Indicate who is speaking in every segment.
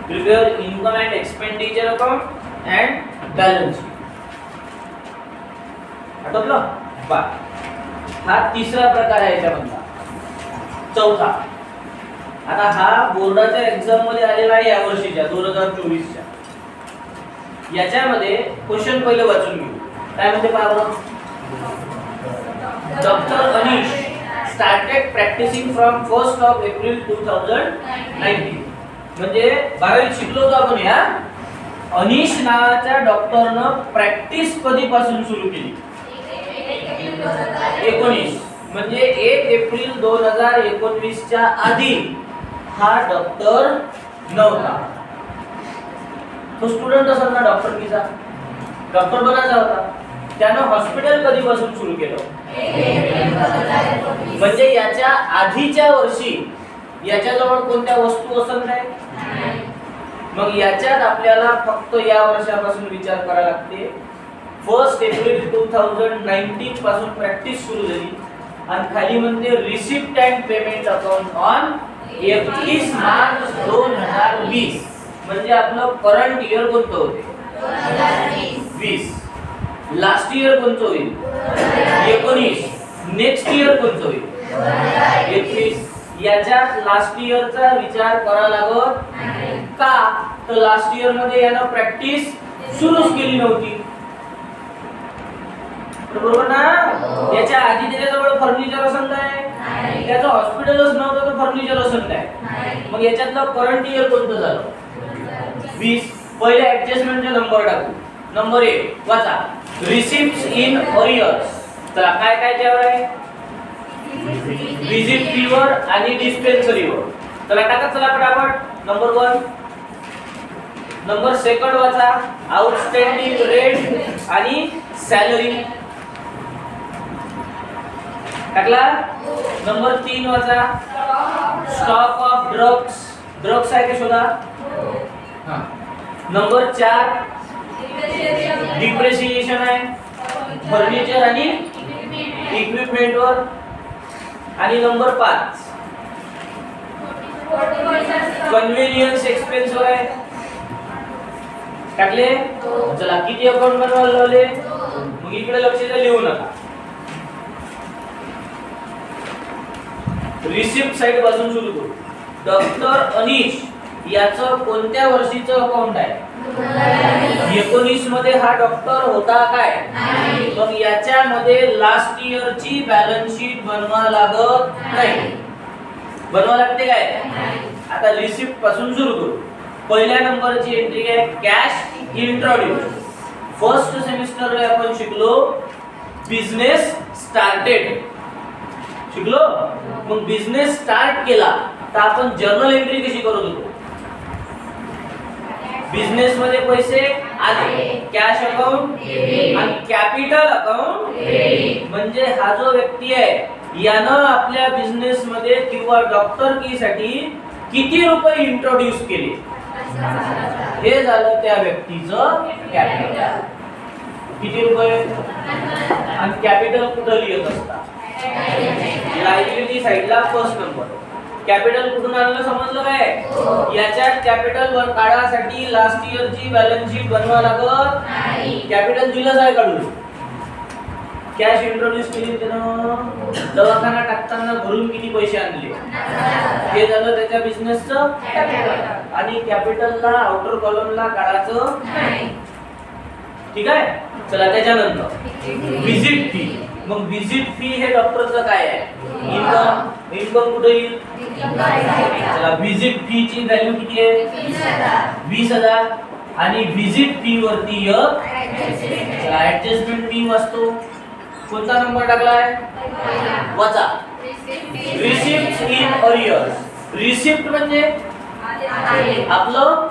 Speaker 1: Prepare income and expenditure account and balance sheet. आठवलं बा. हा तिसरा प्रकार आहे याच्यामधला. चौथा, आता हा बोर्डाच्या एक्झाम मध्ये आलेला आहे या वर्षीच्या 2024च्या. याच्यामध्ये क्वेश्चन पहिले वाचून घेऊ. काय म्हणते पहा बरं. Doctor Anish started practising from 1st of April 2019. म्हणजे 12वीत शिकलो होतो आपण. या अनिश नावाच्या डॉक्टरनं प्रॅक्टिस कधीपासून सुरू केली. 19. म्हणजे 1 एप्रिल 2019 च्या आधी हा डॉक्टर नव्हता. तो स्टुडंट असेल ना डॉक्टरकीचा, डॉक्टर बनायचा होता. त्यानं हॉस्पिटल कधीपासून सुरू केलं. म्हणजे याच्या आधीच्या वर्षी याच्याजवळ कोणत्या वस्तू असत नाही. मग याच्यात आपल्याला फक्त या वर्षापासून विचार करावा लागते. 1st एप्रिल 2019 पासून प्रॅक्टिस सुरू झाली आणि खाली म्हणते receipt and payment account on 31 March 2020. म्हणजे आपलं करंट इयर कोणतं होते 20. लास्ट इयर कोणतं होईल 19. नेक्स्ट इयर कोणतं होईल 21. याच्यात लास्ट इयरचा विचार करावा लागत का. तर लास्ट इयर मध्ये यानं प्रॅक्टिस सुरूच केली नव्हती. बरोबर ना. याच्या आधी त्याच्याजवळ फर्निचर असत नाही, त्याचं हॉस्पिटलच नव्हतं तर फर्निचर असत नाही. मग याच्यातलं करंट इयर कोणतं झालं 20. पहिले ऍडजस्टमेंटचे नंबर टाकू. नंबर 1 वाचा. Receipts in arrears. चला काय काय त्यावर आहे. विजिट फीवर आणि डिस्पेन्सरीवर. चला टाका. चला फटाफट. नंबर 1. नंबर 2 वाचा. आउटस्टँडिंग रेंट आणि सॅलरी टाकला. नंबर 3 वाचा. Stock of drugs. ड्रग्स आहे का शोधा. नंबर 4 डिप्रिसिएशन आहे फर्निचर आणि इक्विपमेंट वर. आणि नंबर 5 कन्व्हिनियन्स एक्सपेन्स वर आहे. टाकले. चला किती अकाउंट बनवायला लावले. मग इकडे लक्ष द्या, लिहू नका. रिसिप्ट साइड पासून सुरू करू. डॉक्टर अनिश याचं कोणत्या वर्षीचं अकाउंट आहे 19 मध्ये. हा डॉक्टर होता काय. मग याच्यामध्ये लास्ट इयर ची बॅलन्स शीट बनवा लागत नाही. बनवा लागते काय. आता रिसिप्ट पासून सुरू करू. पहिल्या नंबरची एंट्री आहे कॅश इंट्रोड्यूस. फर्स्ट सेमिस्टर मध्ये आपण शिकलो बिझनेस स्टार्टेड. शिकलो. मग बिझनेस स्टार्ट केला तर आपण जर्नल एंट्री कशी करत होतो. बिझनेस मध्ये पैसे आले, कॅश अकाउंट आणि कॅपिटल अकाउंट. म्हणजे हा जो व्यक्ती आहे यानं आपल्या बिझनेस मध्ये किंवा डॉक्टर की साठी किती रुपये इंट्रोड्यूस केले हे झालं त्या व्यक्तीचं कॅपिटल. किती रुपये. आणि कॅपिटल कुठं लिहित असतात लायबिलिटी साइडला फर्स्ट नंबर. कॅपिटल कुठून आणलं समजलं काय. याच्यात कॅपिटल वर काढासाठी लास्ट इयर ची बॅलन्स शीट बनवा लागत नाही. कॅपिटल दिलंच आहे काढून. कॅश इंट्रोड्यूस केली त्यानं. दवाखाना टाकताना भरून किती पैसे आणले हे झालं त्याच्या बिझनेसचं कॅपिटल. आणि कॅपिटलला आउटर कॉलमला काढायचं नाही. ठीक आहे. चला त्याच्यानंतर विजिट फी. मग विजिट फी हे डॉक्टरचं काय आहे इन्कम. इन्कम कुठे येईल. चला विजिट फी ची व्हॅल्यू किती आहे 20,000. आणि विजिट फी वरती चला ऍडजस्टमेंट फी वाचतो. कोणता नंबर टाकलाय वाचा. Receipt in arrears. रिसिप्ट म्हणजे आपलं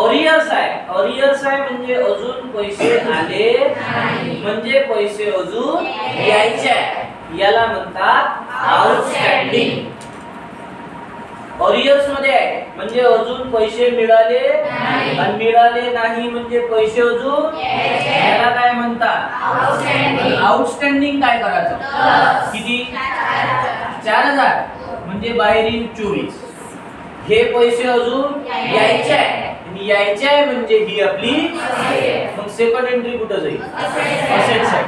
Speaker 1: अरियर्स आहे. अरियर्स आहे म्हणजे अजून पैसे आले म्हणजे पैसे अजून यायचे. याला म्हणतात आउटस्टँडिंग. अरियर्स मध्ये आहे म्हणजे अजून पैसे मिळाले आणि मिळाले नाही म्हणजे पैसे अजून. याला काय म्हणतात आउटस्टँडिंग. काय करायचं किती 4,000 म्हणजे बाहेर येईल 24. हे पैसे अजून यायचे आहे, आणि यायचे आहे म्हणजे ही आपली मग सेकंड एंट्री कुठं जाईल? Asset side.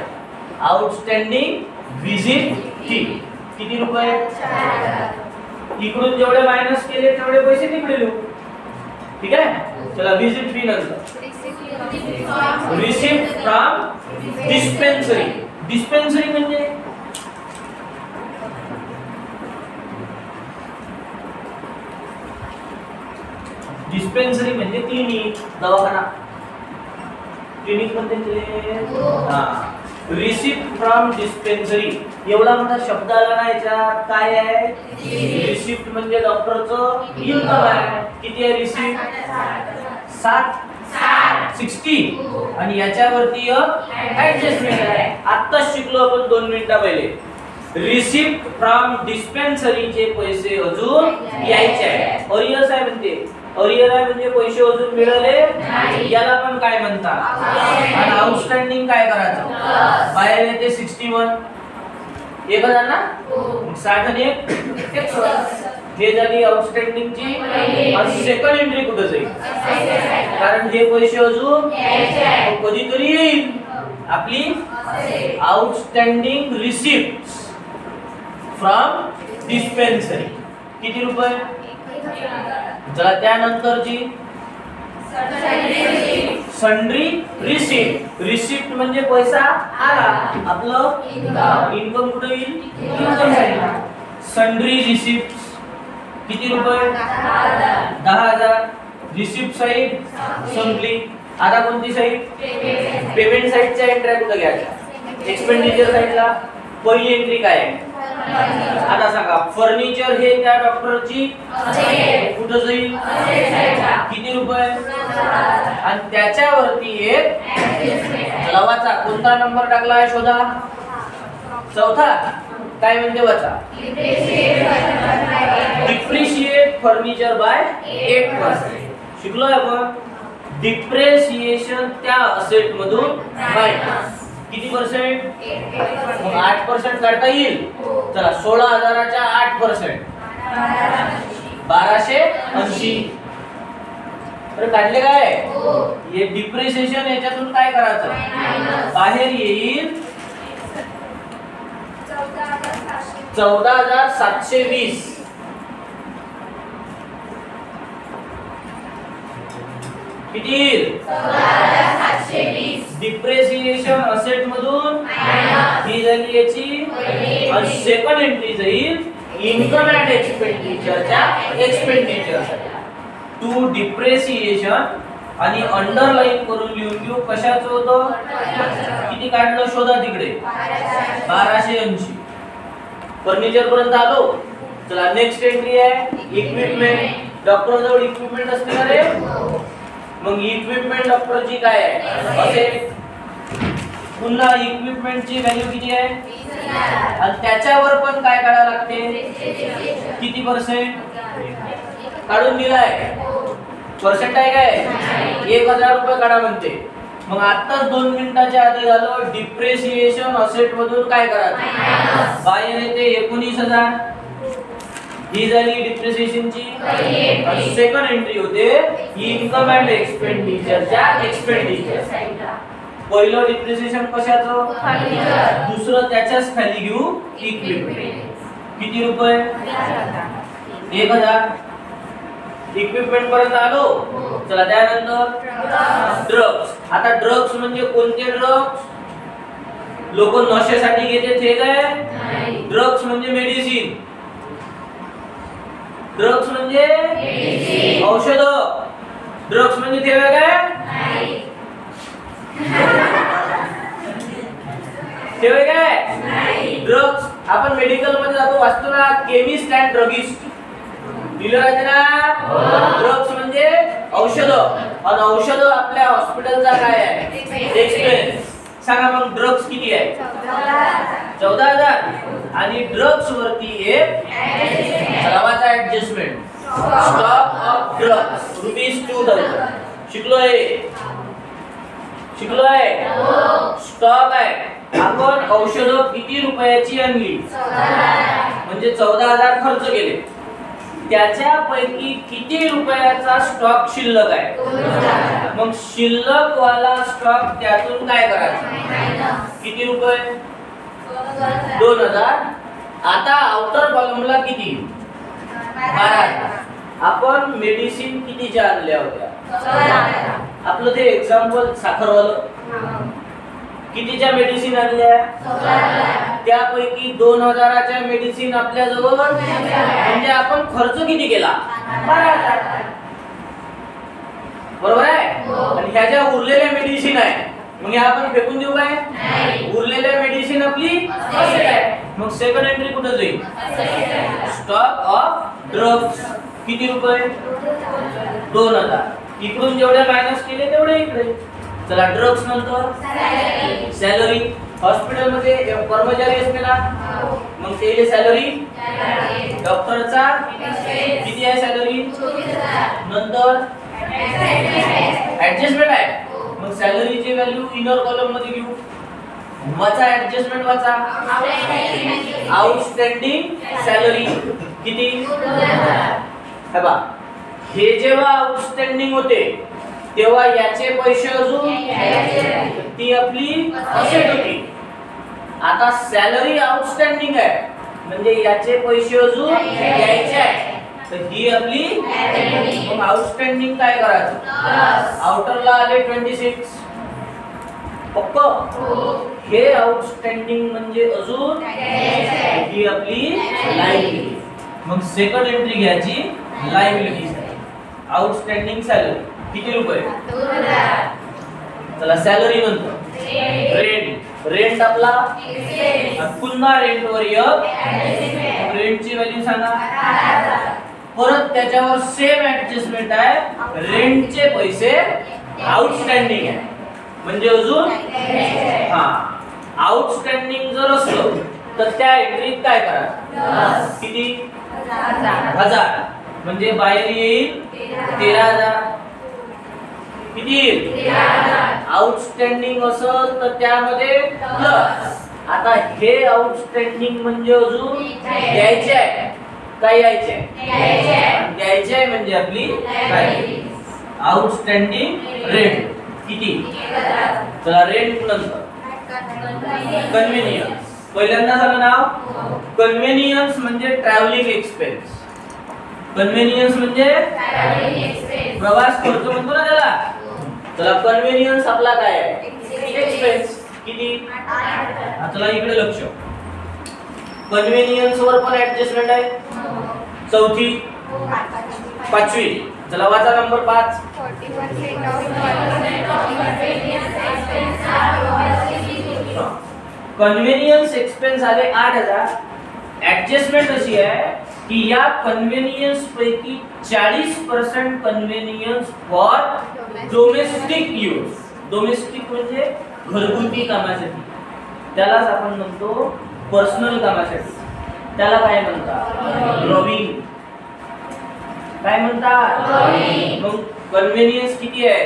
Speaker 1: Outstanding visit fee किती रुपये? इकडून जेवढे मायनस केले तेवढे पैसे तिकडे लिहू. ठीक आहे. चला व्हिजिट फी नंतर रिसिप्ट फ्रॉम डिस्पेन्सरी. डिस्पेन्सरी म्हणजे डिस्पेन्सरी म्हणजे क्लिनिक, दवाखाना. क्लिनिक म्हणजे रिसिप्ट फ्रॉम डिस्पेन्सरी. एवढा मोठा शब्द आला ना याच्यात. काय आहे? रिसिप्ट म्हणजे डॉक्टरचं इन्कम आहे. किती आहे रिसिप्ट? 60. आणि याच्यावरती ऍडजस्टमेंट आहे. आत्ताच शिकलो आपण 2 मिनिटा पहिले. रिसिप्ट फ्रॉम डिस्पेन्सरीचे पैसे अजून यायचे आहे. अरियर्स आहे म्हणते. अरियर आहे म्हणजे पैसे अजून मिळाले याला पण काय म्हणतात? आणि आउटस्टँडिंग काय करायचं? बाहेर येते 61. 1000 ना? 60 आणि 1 हे झाली आउटस्टँडिंगची. आणि सेकंड एंट्री कुठे जाईल? कारण हे पैसे अजून कधीतरी येईल. आपली आउटस्टँडिंग रिसिप्ट फ्रॉम डिस्पेन्सरी किती रुपये? चला त्यानंतरची सन्ड्री रिसिप्ट. रिसिप्ट म्हणजे पैसा आला. आपलं इन्कम कुठे येईल? इन्कम साइडला. सन्ड्री रिसिप्ट किती रुपये? 10,000. रिसिप्ट साइड संपली. आता कोणती साइड? पेमेंट साइडच्या एंट्री कुठे घ्यायच्या? एक्सपेंडिचर साइडला. पहिली एंट्री काय आहे? आता सांगा. फर्निचर हे त्या डॉक्टरची कुठे जाईल? किती रुपये? आणि त्याच्यावरती एक लावाचा कोणता नंबर टाकला शोधा? चौथा. काय म्हणते वाचा? Depreciate furniture by 8%. शिकलोय आपण. डिप्रिसिएशन त्या असेट मधून मायनस किती पर्सेंट? मग 8% काढता येईल. चला 16,000च्या 8% 1280. अरे काढले काय? हे डिप्रिसिएशन याच्यातून काय करायचं? बाहेर येईल 14,720. किती? 14,720. डिप्रिसिएशन असेट मधून ही झाली याची. आणि सेकंड एंट्री जाईल इन्कम अँड एक्सपेंडिचरच्या एक्सपेंडिचर. टू डिप्रिसिएशन आणि अंडरलाईन करून लिहून घेऊ कशाचं होतं? किती काढलं शोधा तिकडे. 1280. फर्निचर पर्यंत आलो. चला नेक्स्ट एंट्री आहे इक्विपमेंट. डॉक्टर जवळ इक्विपमेंट असते ना रे. मग इक्विपमेंट डॉक्टरची काय आहे? असे पुन्हा इक्विपमेंटची व्हॅल्यू किती आहे? आणि त्याच्यावर पण काय काढायला लागते? किती पर्सेंट काढून दिलाय? पर्सेंट आहे काय? 1000 रुपये काढा म्हणते. मग आताच 2 मिनिटाच्या आधी झालं डिप्रिसिएशन असेट मधून काय करायचं? बाहेर येते 19,000. ही झाली डिप्रिसिएशनची. सेकंड एंट्री होते इन्कम अँड एक्सपेंडिचरच्या एक्सपेंडिचर. पहिलं डिप्रिसिएशन कशाचं? दुसरं त्याच्याच खाली घेऊ इक्विपमेंट. किती रुपये? 1000. इक्विपमेंट पर्यंत आलो. चला त्यानंतर ड्रग्स. आता ड्रग्स म्हणजे कोणते ड्रग्स? लोक नशेसाठी घेते ते काय? ड्रग्स म्हणजे मेडिसिन. ड्रग्स म्हणजे औषध. ड्रग्स म्हणजे ते काय? ते काय? ड्रग्स आपण मेडिकल मध्ये जातो वाचतो ना केमिस्ट अँड ड्रगिस्ट. दिलं आहे ना. ड्रग्स म्हणजे औषध. आणि औषध आपल्या हॉस्पिटलचा काय आहे? एक्सपेन्स. सांगा मग ड्रग्स किती आहे? 14,000. आणि ड्रग्स वरती एक नावाचा ऍडजस्टमेंट. Stock of drugs ₹2,000. शिकलोय स्टॉक आहे. आपण औषध किती रुपयाची आणली? म्हणजे 14,000 खर्च केले. त्याच्यापैकी किती रुपयाचा स्टॉक शिल्लक आहे? मग शिल्लक वाला स्टॉक त्यातून काय करायचा? किती रुपये? 2000. आता आउटर कॉलमला किती? 12,000. आपण मेडिसिन कितीच्या आणल्या होत्या? आपलं ते एक्झाम्पल साखरवालं कितीच्या मेडिसिन आणल्या? त्यापैकी 2000च्या मेडिसिन आपल्या जवळ, म्हणजे आपण खर्च किती केला? 12,000. बरोबर आहे? आणि ह्या ज्या उरलेल्या मेडिसिन आहे, मग ह्या आपण फेकून देऊ काय? उरलेल्या मेडिसिन आपली असेट आहे. मग सेकंड एंट्री कुठे जाईल? Stock of drugs. किती रुपये? 2000. इकडून जेवढे मायनस केले तेवढे इकडे. चला ड्रग्स नंतर सॅलरी. हॉस्पिटल मध्ये कर्मचारी असते ना, मग त्याची सॅलरी. डॉक्टरचा किती आहे सॅलरी? नंतर ऍडजस्टमेंट आहे. मग सॅलरीची व्हॅल्यू इनर कॉलम मध्ये घेऊ. वाचा ऍडजस्टमेंट वाचा. आउटस्टँडिंग सॅलरी किती? हे बा, हे जेव्हा आउटस्टँडिंग होते तेव्हा याचे पैसे अजून ती आपली असेट होती. आता सॅलरी आउटस्टँडिंग आहे, म्हणजे याचे पैसे अजून यायचे आहे, तर ही आपली. मग आउटस्टँडिंग काय करायचं? आउटरला आले 26. पक्क? हे आउटस्टँडिंग म्हणजे अजून ही आपली लायबिलिटी. मग सेकंड एंट्री घ्यायची लायबिलिटी. आउटस्टँडिंग सॅलरी किती रुपये? चला सॅलरी नंतर रेंट. रेंट आपला पुन्हा रेंटवर रेंटची व्हॅल्यू सांगा. परत त्याच्यावर सेम ऍडजस्टमेंट आहे. रेंटचे पैसे आउटस्टँडिंग आहे, म्हणजे अजून आउटस्टँडिंग जर असलं तर त्या एंट्रीत काय करा? किती? 1000. म्हणजे बाहेर येईल 13,000. किती येईल? आउटस्टँडिंग असेल तर त्यामध्ये प्लस. आता हे आउटस्टँडिंग म्हणजे अजून द्यायचे आहे. काय यायचे आहे? द्यायचे आहे म्हणजे आपली आउटस्टँडिंग रेंट किती? चला रेंट नंतर कन्व्हिनियन्स. पहिल्यांदा सांगा नाव. कन्व्हिनियन्स म्हणजे ट्रॅव्हलिंग एक्सपेन्स. कन्व्हिनियन्स म्हणजे प्रवास खर्च म्हणतो ना त्याला. चला कन्व्हिनियन्स आपला काय आहे? एक्सपेन्स. किती? चला इकडे लक्ष. कन्व्हिनियन्स वर पण ऍडजस्टमेंट आहे. चौथी, पाचवी. चला वाचा नंबर 5. कन्व्हिनियन्स एक्सपेन्स आले 8,000. ऍडजस्टमेंट अशी आहे की या कन्व्हिनियन्स पैकी 40% convenience for domestic use. Domestic म्हणजे घरगुती कामासाठी. त्यालाच आपण म्हणतो पर्सनल कामासाठी. त्याला काय म्हणतात? ड्रॉविंग. काय म्हणतात? मग कन्व्हिनियन्स किती आहे?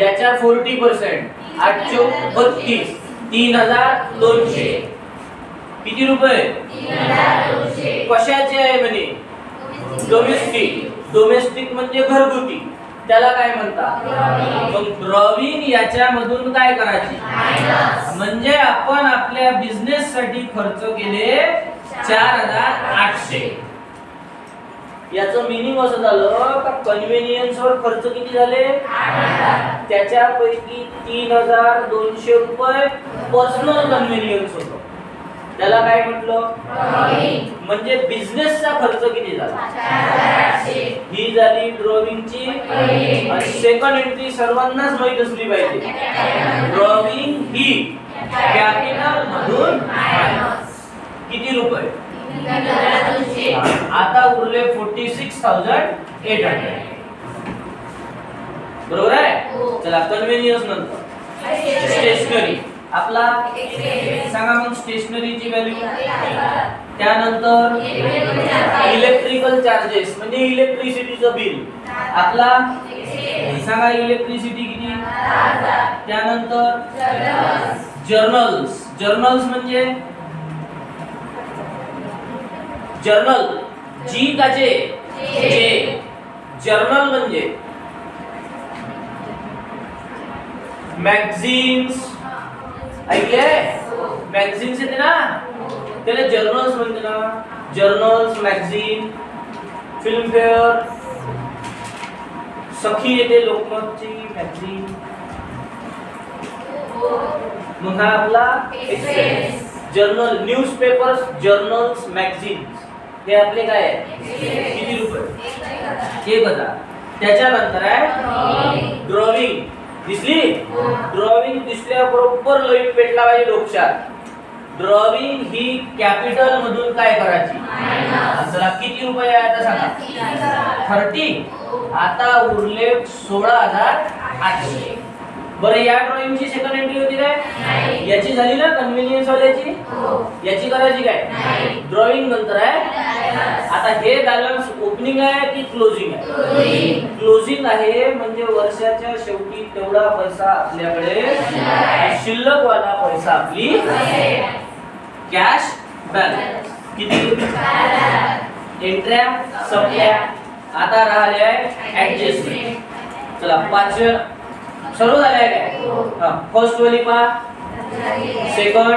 Speaker 1: याच्या 40%. 8 चौक 32. 3,200. किती रुपये? 3,200. कशाचे आहे म्हणे? डोमेस्टिक. डोमेस्टिक म्हणजे घरगुती. त्याला काय म्हणतात? मग ड्रॉविंग याच्यामधून काय करायची? म्हणजे आपण आपल्या बिझनेस साठी खर्च केले 4,800. याचं मिनिंग असं झालं का कन्व्हिनियन्स वर खर्च किती झाले? 8,000. त्याच्यापैकी 3,200 रुपये पर्सनल कन्व्हिनियन्स होतं. त्याला काय म्हटलं? म्हणजे बिझनेसचा खर्च किती झाला? 4,800. ही झाली ड्रॉविंगची. आणि सेकंड एंट्री सर्वांनाच माहित असली पाहिजे. ड्रॉविंग ही कॅपिटल मधून किती रुपये? आता उरले 46,800. बरोबर आहे? चला कन्व्हिनियन्स नंतर स्टेशनरी आपला सांगा. मग स्टेशनरीची व्हॅल्यू. त्यानंतर इलेक्ट्रिकल चार्जेस म्हणजे इलेक्ट्रिसिटीचं बिल आपला सांगा. इलेक्ट्रिसिटी किती? त्यानंतर जर्नल्स. जर्नल्स म्हणजे जर्नल जी का जे जे जर्नल म्हणजे मॅगझिन्स ऐकले मॅगझिन्स येते ना त्याला जर्नल्स म्हणते ना जर्नल्स मॅगझिन फिल्मफेअर सखी येते लोकमतची मॅगझिन मग हा आपला जर्नल न्यूजपेपर्स जर्नल्स मॅगझिन्स हे आपले काय आहे किती रुपये 1000 त्याच्यानंतर आहे ड्रॉइंग दिसली ड्रॉइंग दिसल्याबरोबर लाईट पेटला पाहिजे डोक्यात ड्रॉइंग ही कॅपिटल मधून काय करायची चला किती रुपये आहे आता सांगा 30 आता उरले 16800 बरं या ड्रॉइंगची सेकंड एंट्री होती काय याची झाली ना कन्व्हिनियन्स वाल्याची याची करायची काय ड्रॉइंग नंतर आहे आता हे बॅलन्स ओपनिंग आहे की क्लोजिंग आहे क्लोजिंग आहे म्हणजे वर्षाच्या शेवटी तेवढा पैसा आपल्याकडे शिल्लक वाला पैसा आपली कॅश बॅलन्स किती एंट्र्या संपल्या आता राहिले आहे ऍडजस्टमेंट चला पाचव्या सर्व झाले आहे काय फर्स्ट वाली पा सेकंड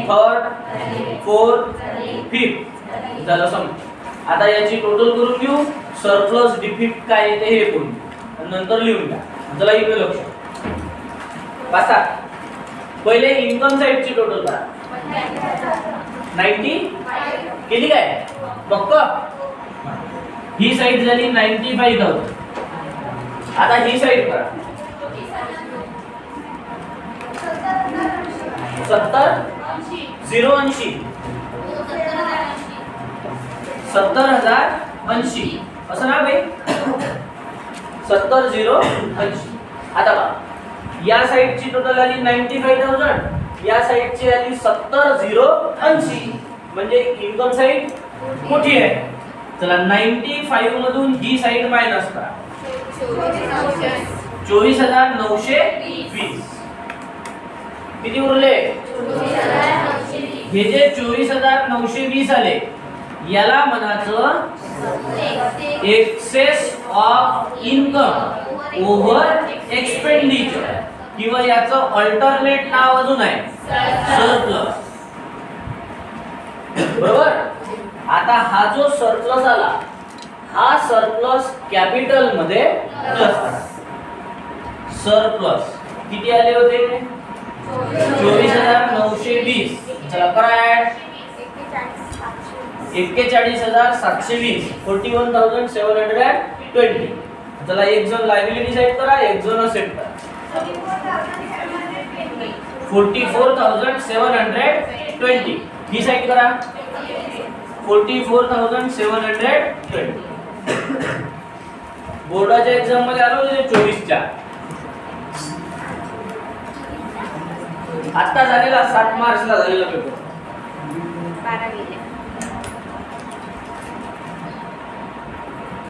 Speaker 1: थर्ड फोर्थ फिफ्थ झालं समज आता याची टोटल करून घेऊ सरप्लस डिफिक्ट काय येते हे पण नंतर लिहून घ्या चला इकडे लक्ष बसा पहिले इन्कम साइडची टोटल करा 90 केली काय बघ ही साइड झाली 95000 आता ही साइड करा 70 080 70080 असं ना भाई 70080 आता बघा या साइडची टोटल आली 95000 या साइडची आली 70080 म्हणजे इन्कम साइड मोठी आहे चला 95 मधून ही साइड मायनस करा 24920 किती उरले हे जे 24920 आले याला म्हणायचं excess of income over expenditure किंवा याचं अल्टरनेट नाव अजून आहे सरप्लस बरोबर आता हा जो सरप्लस आला हा सरप्लस कॅपिटल मध्ये प्लस सरप्लस किती आले होते 24920 चला करा ऍड 41720 41720 चला एक जण लायबिलिटी साइड करा एक जण असेट करा 44720 ही साइड करा 44720 बोर्डाच्या एक्झाम मध्ये आलो होते 24 च्या आता झालेला 7 मार्चला झालेला पेपर
Speaker 2: 12 गेले